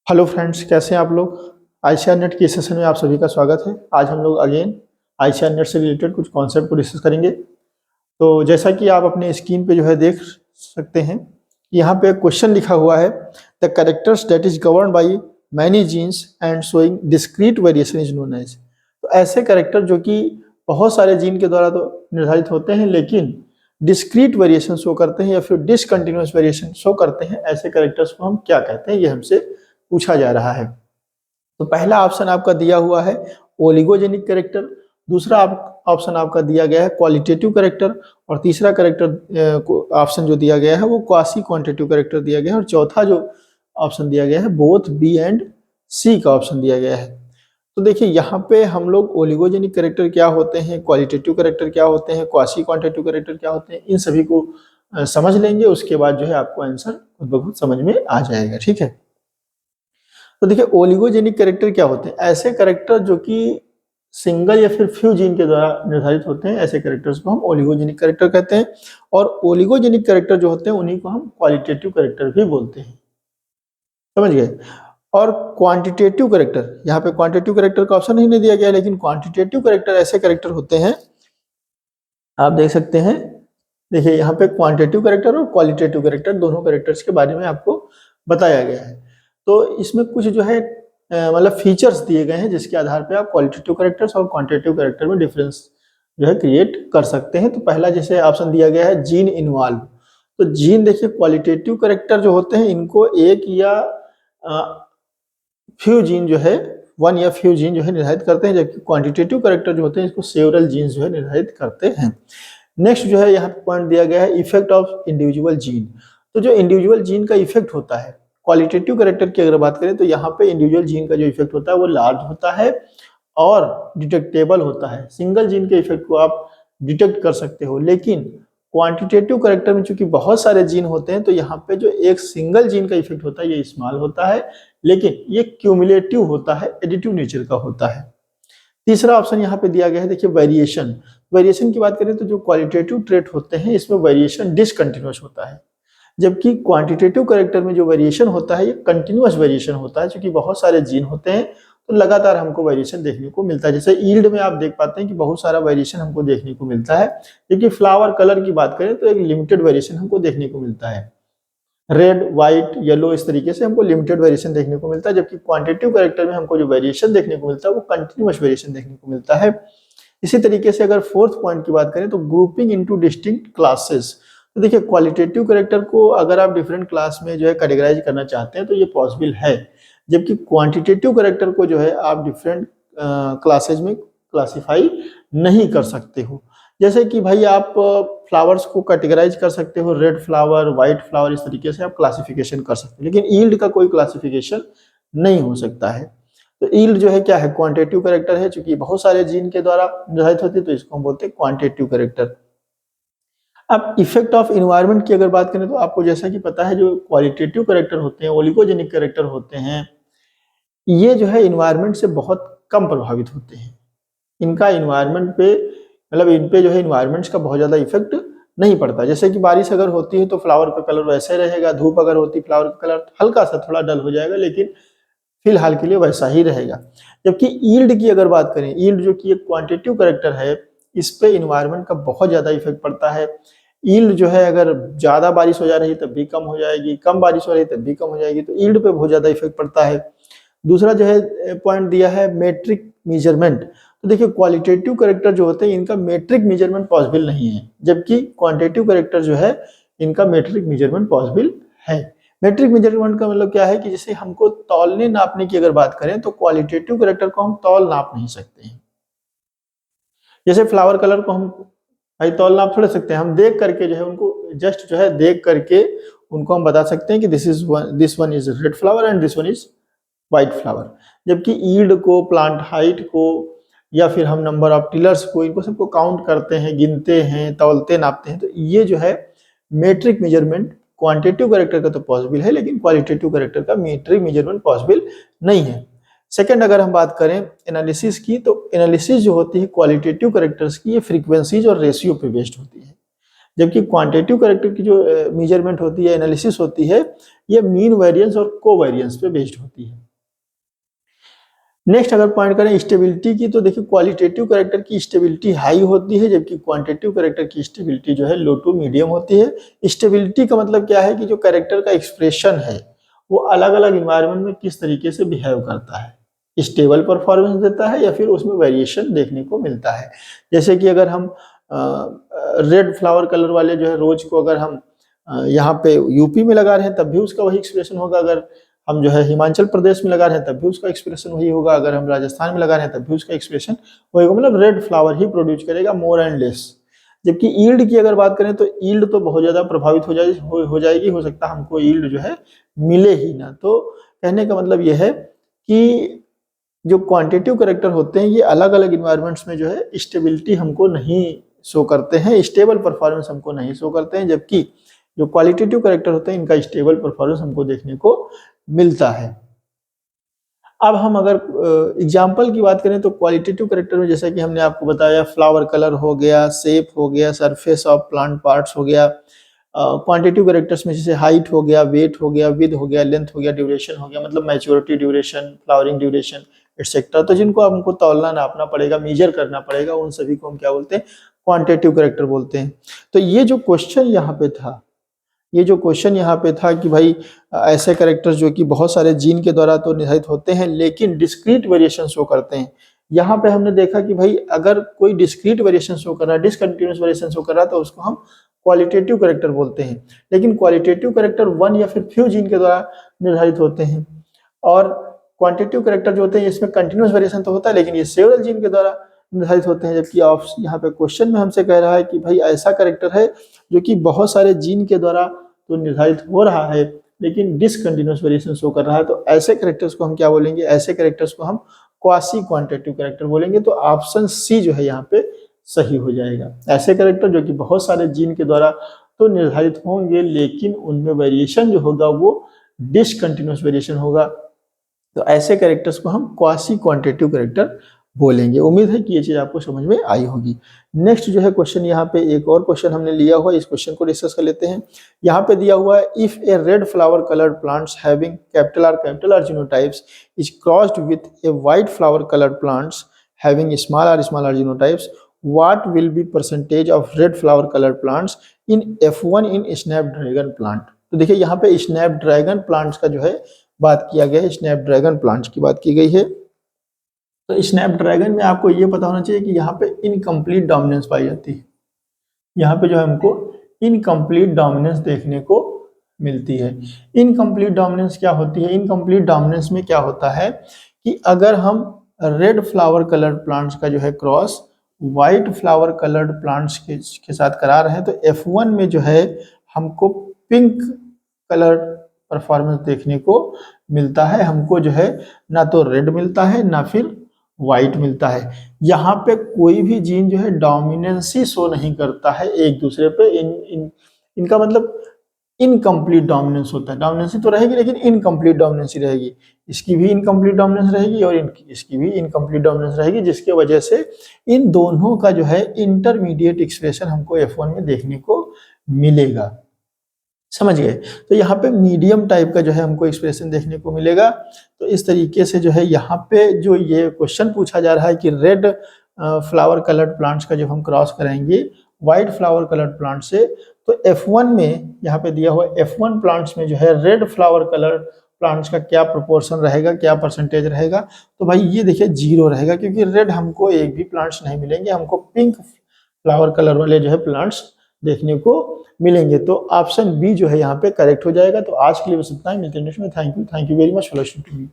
Hello friends, कैसे हैं आप लोग। आईसीआर नेट के सेशन में आप सभी का स्वागत है। आज हम लोग अगेन आईसीआर नेट से रिलेटेड कुछ कॉन्सेप्ट को डिस्कस करेंगे। तो जैसा कि आप अपने स्क्रीन पे जो है देख सकते हैं, यहाँ पे एक क्वेश्चन लिखा हुआ है, the characters that is govern by many genes and showing discrete variation is known as. तो ऐसे कैरेक्टर जो कि बहुत सारे जीन के द्वारा तो निर्धारित होते हैं, लेकिन डिस्क्रीट वेरिएशन शो करते हैं या फिर डिसकंटिन्यूअस वेरिएशन शो करते हैं, ऐसे कैरेक्टर्स को हम क्या कहते हैं, ये हमसे पूछा जा रहा है। तो पहला ऑप्शन आपका दिया हुआ है ओलिगोजेनिक कैरेक्टर, दूसरा ऑप्शन आपका दिया गया है क्वालिटेटिव कैरेक्टर, और तीसरा कैरेक्टर ऑप्शन जो दिया गया है वो क्वासी क्वांटिटेटिव कैरेक्टर दिया गया है, और चौथा जो ऑप्शन दिया गया है बोथ बी एंड सी का ऑप्शन दिया गया है। तो देखिए यहाँ पे हम लोग ओलिगोजेनिक कैरेक्टर क्या होते हैं, क्वालिटेटिव कैरेक्टर क्या होते हैं, क्वासी क्वांटिटेटिव कैरेक्टर क्या होते हैं, इन सभी को समझ लेंगे। उसके बाद जो है आपको आंसर खुद ब खुद समझ में आ जाएगा। ठीक है, तो देखिए ओलिगोजेनिक कैरेक्टर क्या होते हैं, ऐसे कैरेक्टर जो कि सिंगल या फिर फ्यू जीन के द्वारा निर्धारित होते हैं, ऐसे कैरेक्टर्स को हम ओलिगोजेनिक कैरेक्टर कहते हैं। और ओलिगोजेनिक कैरेक्टर जो होते हैं उन्हीं को हम क्वालिटेटिव कैरेक्टर भी बोलते हैं। समझ गए। और क्वांटिटेटिव कैरेक्टर, यहाँ पे क्वांटिटेटिव कैरेक्टर का ऑप्शन ही नहीं दिया गया, लेकिन क्वांटिटेटिव कैरेक्टर ऐसे कैरेक्टर होते हैं, आप देख सकते हैं। देखिए यहाँ पे क्वांटिटेटिव कैरेक्टर और क्वालिटेटिव कैरेक्टर दोनों कैरेक्टर्स के बारे में आपको बताया गया है। तो इसमें कुछ जो है मतलब फीचर्स दिए गए हैं, जिसके आधार पे आप क्वालिटेटिव कैरेक्टर्स और क्वांटिटेटिव कैरेक्टर में डिफरेंस जो है क्रिएट कर सकते हैं। तो पहला जैसे ऑप्शन दिया गया है जीन इन्वॉल्व, तो जीन देखिए क्वालिटेटिव कैरेक्टर जो होते हैं इनको एक या फ्यू जीन जो है, वन या फ्यू जीन जो है निर्धारित करते हैं, जबकि क्वांटिटेटिव कैरेक्टर जो होते हैं इसको सेवरल जीन्स जो है निर्धारित करते हैं। नेक्स्ट जो है यहाँ पे पॉइंट दिया गया है इफेक्ट ऑफ इंडिविजुअल जीन, तो जो इंडिविजुअल जीन का इफेक्ट होता है क्वालिटेटिव कैरेक्टर की अगर बात करें तो यहाँ पे इंडिविजुअल जीन का जो इफेक्ट होता है वो लार्ज होता है और डिटेक्टेबल होता है। सिंगल जीन के इफेक्ट को आप डिटेक्ट कर सकते हो, लेकिन क्वांटिटेटिव कैरेक्टर में चूंकि बहुत सारे जीन होते हैं तो यहाँ पे जो एक सिंगल जीन का इफेक्ट होता है ये स्मॉल होता है, लेकिन ये क्यूमुलेटिव होता है, एडिटिव नेचर का होता है। तीसरा ऑप्शन यहाँ पे दिया गया है, देखिए वेरिएशन। वेरिएशन की बात करें तो जो क्वालिटेटिव ट्रेट होते हैं इसमें वेरिएशन डिसकंटिन्यूअस होता है, जबकि क्वांटिटेटिव कैरेक्टर में जो वेरिएशन होता है ये कंटिन्यूअस वेरिएशन होता है। क्योंकि बहुत सारे जीन होते हैं तो लगातार हमको वेरिएशन देखने को मिलता है। जैसे ईल्ड में आप देख पाते हैं कि बहुत सारा वेरिएशन हमको देखने को मिलता है, जबकि फ्लावर कलर की बात करें तो एक लिमिटेड वेरिएशन हमको देखने को मिलता है। रेड, व्हाइट, येलो, इस तरीके से हमको लिमिटेड वेरिएशन देखने को मिलता है, जबकि क्वांटिटेटिव कैरेक्टर में हमको जो वेरिएशन देखने को मिलता है वो कंटिन्यूअस वेरिएशन देखने को मिलता है। इसी तरीके से अगर फोर्थ पॉइंट की बात करें तो ग्रुपिंग इनटू डिस्टिंक्ट क्लासेस, तो देखिए क्वालिटेटिव कैरेक्टर को अगर आप डिफरेंट क्लास में जो है कैटेगराइज करना चाहते हैं तो ये पॉसिबल है, जबकि क्वांटिटेटिव कैरेक्टर को जो है आप डिफरेंट क्लासेज में क्लासिफाई नहीं कर सकते हो। जैसे कि भाई आप फ्लावर्स को कैटेगराइज कर सकते हो, रेड फ्लावर, व्हाइट फ्लावर, इस तरीके से आप क्लासिफिकेशन कर सकते हो, लेकिन ईल्ड का कोई क्लासिफिकेशन नहीं हो सकता है। तो ईल्ड जो है क्या है, क्वांटिटेटिव कैरेक्टर है, चूंकि बहुत सारे जीन के द्वारा निर्धारित होती है तो इसको हम बोलते हैं क्वांटिटेटिव कैरेक्टर। अब इफेक्ट ऑफ इन्वायरमेंट की अगर बात करें तो आपको जैसा कि पता है जो क्वालिटेटिव कैरेक्टर होते हैं, ओलिगोजेनिक कैरेक्टर होते हैं, ये जो है इन्वायरमेंट से बहुत कम प्रभावित होते हैं। इनका इन्वायरमेंट पे मतलब इन पे जो है इन्वायरमेंट्स का बहुत ज़्यादा इफेक्ट नहीं पड़ता। जैसे कि बारिश अगर होती है तो फ्लावर का कलर वैसे रहेगा, धूप अगर होती है फ्लावर का कलर हल्का सा थोड़ा डल हो जाएगा, लेकिन फिलहाल के लिए वैसा ही रहेगा। जबकि ईल्ड की अगर बात करें, ईल्ड जो कि एक क्वांटिटेटिव कैरेक्टर है, इस पे इन्वायरमेंट का बहुत ज़्यादा इफेक्ट पड़ता है। ईल्ड जो है अगर ज़्यादा बारिश हो जा रही है तब भी कम हो जाएगी, कम बारिश हो रही है तब भी कम हो जाएगी, तो ईल्ड पे बहुत ज़्यादा इफेक्ट पड़ता है। दूसरा जो है पॉइंट दिया है मेट्रिक मेजरमेंट, तो देखिए क्वालिटेटिव कैरेक्टर जो होते हैं इनका मेट्रिक मेजरमेंट पॉसिबल नहीं है, जबकि क्वांटिटेटिव कैरेक्टर जो है इनका मेट्रिक मेजरमेंट पॉसिबल है। मेट्रिक मेजरमेंट का मतलब क्या है कि जैसे हमको तौलने नापने की अगर बात करें तो क्वालिटेटिव कैरेक्टर को हम तौल नाप नहीं सकते हैं। जैसे फ्लावर कलर को हम भाई तौल नाप थोड़े सकते हैं, हम देख करके जो है उनको जस्ट जो है देख करके उनको हम बता सकते हैं कि this one is red flower and this one is white flower. जबकि ईल्ड को, प्लांट हाइट को, या फिर हम नंबर ऑफ टिलर्स को, इनको सबको काउंट करते हैं, गिनते हैं, तौलते नापते हैं, तो ये जो है मेट्रिक मेजरमेंट क्वांटिटेटिव कैरेक्टर का तो पॉसिबल है, लेकिन क्वालिटेटिव कैरेक्टर का मेट्रिक मेजरमेंट पॉसिबल नहीं है। सेकंड अगर हम बात करें एनालिसिस की, तो एनालिसिस जो होती है क्वालिटेटिव कैरेक्टर्स की, ये फ्रीक्वेंसीज और रेशियो पे बेस्ड होती है। जबकि क्वांटिटेटिव कैरेक्टर की जो मेजरमेंट होती है, एनालिसिस होती है, ये मीन वेरिएंस और कोवेरिएंस पे बेस्ड होती है। नेक्स्ट अगर पॉइंट करें स्टेबिलिटी की, तो देखिए क्वालिटेटिव कैरेक्टर की स्टेबिलिटी हाई होती है, जबकि क्वांटिटेटिव कैरेक्टर की स्टेबिलिटी जो है लो टू मीडियम होती है। स्टेबिलिटी का मतलब क्या है कि जो कैरेक्टर का एक्सप्रेशन है वो अलग अलग इन्वायरमेंट में किस तरीके से बिहेव करता है, स्टेबल परफॉर्मेंस देता है या फिर उसमें वेरिएशन देखने को मिलता है। जैसे कि अगर हम रेड फ्लावर कलर वाले जो है रोज को अगर हम यहाँ पे यूपी में लगा रहे हैं तब भी उसका वही एक्सप्रेशन होगा, अगर हम जो है हिमाचल प्रदेश में लगा रहे हैं तब भी उसका एक्सप्रेशन वही होगा, अगर हम राजस्थान में लगा रहे हैं तब भी उसका एक्सप्रेशन वही होगा, मतलब रेड फ्लावर ही प्रोड्यूस करेगा मोर एंड लेस। जबकि ईल्ड की अगर बात करें तो ईल्ड तो बहुत ज़्यादा प्रभावित हो जाएगी, हो सकता है हमको ईल्ड जो है मिले ही ना। तो कहने का मतलब यह है कि जो क्वांटिटेटिव कैरेक्टर होते हैं ये अलग अलग इन्वायरमेंट्स में जो है स्टेबिलिटी हमको नहीं शो करते हैं, स्टेबल परफॉर्मेंस हमको नहीं शो करते हैं, जबकि जो क्वालिटेटिव कैरेक्टर होते हैं इनका स्टेबल परफॉर्मेंस हमको देखने को मिलता है। अब हम अगर एग्जाम्पल की बात करें तो क्वालिटेटिव कैरेक्टर में जैसा कि हमने आपको बताया फ्लावर कलर हो गया, शेप हो गया, सरफेस ऑफ प्लांट पार्ट्स हो गया। क्वांटिटेटिव कैरेक्टर्स में जैसे हाइट हो गया, वेट हो गया, विड्थ हो गया, लेंथ हो गया, ड्यूरेशन हो गया, मतलब maturity duration, flowering duration etcetera. तो जिनको हमको तौलना नापना पड़ेगा, मेजर करना पड़ेगा, उन सभी को हम क्या बोलते हैं, क्वांटिटेटिव कैरेक्टर बोलते हैं। तो ये जो क्वेश्चन यहाँ पे था, ये जो क्वेश्चन यहाँ पे था कि भाई ऐसे कैरेक्टर्स जो कि बहुत सारे जीन के द्वारा तो निर्धारित होते हैं लेकिन डिस्क्रीट वेरिएशन शो करते हैं। यहाँ पे हमने देखा कि भाई अगर कोई डिस्क्रीट वेरिएशन शो कर रहा है, डिसकंटिन्यूअस वेरिएशन शो कर रहा है, तो उसको हम क्वालिटेटिव कैरेक्टर बोलते हैं। लेकिन क्वालिटेटिव कैरेक्टर वन या फिर फ्यू जीन के द्वारा निर्धारित होते हैं, और क्वांटिटेटिव कैरेक्टर जो होते हैं इसमें कंटिन्यूअस वेरिएशन तो होता है लेकिन ये सेवरल जीन के द्वारा निर्धारित होते हैं। जबकि आप यहाँ पे क्वेश्चन में हमसे कह रहा है कि भाई ऐसा कैरेक्टर है जो कि बहुत सारे जीन के द्वारा तो निर्धारित हो रहा है लेकिन डिसकंटिन्यूअस वेरिएशन शो कर रहा है, तो ऐसे कैरेक्टर्स को हम क्या बोलेंगे, ऐसे कैरेक्टर्स को हम क्वासी क्वांटिटेटिव कैरेक्टर बोलेंगे। तो ऑप्शन सी जो है यहाँ पे सही हो जाएगा। ऐसे कैरेक्टर जो कि बहुत सारे जीन के द्वारा तो निर्धारित होंगे लेकिन उनमें वेरिएशन जो होगा वो डिसकंटिन्यूअस वेरिएशन होगा, तो ऐसे कैरेक्टर्स को हम क्वासी क्वांटिटेटिव कैरेक्टर बोलेंगे। उम्मीद है कि ये चीज आपको समझ में आई होगी। नेक्स्ट जो है क्वेश्चन, यहाँ पे एक और क्वेश्चन हमने लिया हुआ है, इस क्वेश्चन को डिस्कस कर लेते हैं। यहाँ पे दिया हुआ है if a red flower coloured plants having capital R genotypes is crossed with a white flower coloured plants having small R genotypes, what will be percentage of red flower colored plants in F1 in Snapdragon plant. तो देखिए यहाँ पे Snapdragon plants का जो है बात किया गया है, स्नैपड्रैगन प्लांट्स की बात की गई है। तो स्नैपड्रैगन में आपको ये पता होना चाहिए कि यहाँ पे इनकम्प्लीट डोमिनेंस पाई जाती है। यहाँ पे जो है हमको इनकम्प्लीट डोमिनेंस देखने को मिलती है। इनकम्प्लीट डोमिनेंस क्या होती है? इनकम्प्लीट डोमिनेंस में क्या होता है कि अगर हम रेड फ्लावर कलर्ड प्लांट्स का जो है cross white flower coloured plants के साथ करा रहे हैं तो F1 में जो है हमको पिंक कलर परफॉर्मेंस देखने को मिलता है। हमको जो है ना तो रेड मिलता है ना फिर व्हाइट मिलता है। यहाँ पे कोई भी जीन जो है डोमिनेंसी शो नहीं करता है एक दूसरे पे। इनका मतलब इनकम्प्लीट डोमिनेंस होता है। डोमिनेंसी तो रहेगी लेकिन इनकम्प्लीट डोमिनेंसी रहेगी। इसकी भी इनकम्प्लीट डोमिनेंस रहेगी और इसकी भी इनकम्प्लीट डोमिनेंस रहेगी, जिसके वजह से इन दोनों का जो है इंटरमीडिएट एक्सप्रेशन हमको F1 में देखने को मिलेगा। समझ गए? तो यहाँ पे मीडियम टाइप का जो है हमको एक्सप्रेशन देखने को मिलेगा। तो इस तरीके से जो है यहाँ पे जो ये क्वेश्चन पूछा जा रहा है कि रेड फ्लावर कलर्ड प्लांट्स का जो हम क्रॉस कराएंगे व्हाइट फ्लावर कलर्ड प्लांट से, तो F1 में यहाँ पे दिया हुआ F1 प्लांट्स में जो है रेड फ्लावर कलर्ड प्लांट्स का क्या प्रोपोर्शन रहेगा, क्या परसेंटेज रहेगा। तो भाई ये देखिए 0 रहेगा, क्योंकि रेड हमको एक भी प्लांट्स नहीं मिलेंगे, हमको पिंक फ्लावर कलर वाले जो है प्लांट्स देखने को मिलेंगे। तो ऑप्शन बी जो है यहाँ पे करेक्ट हो जाएगा। तो आज के लिए बस इतना ही, मिलते हैं नेक्स्ट में। Thank you very much for listening to me.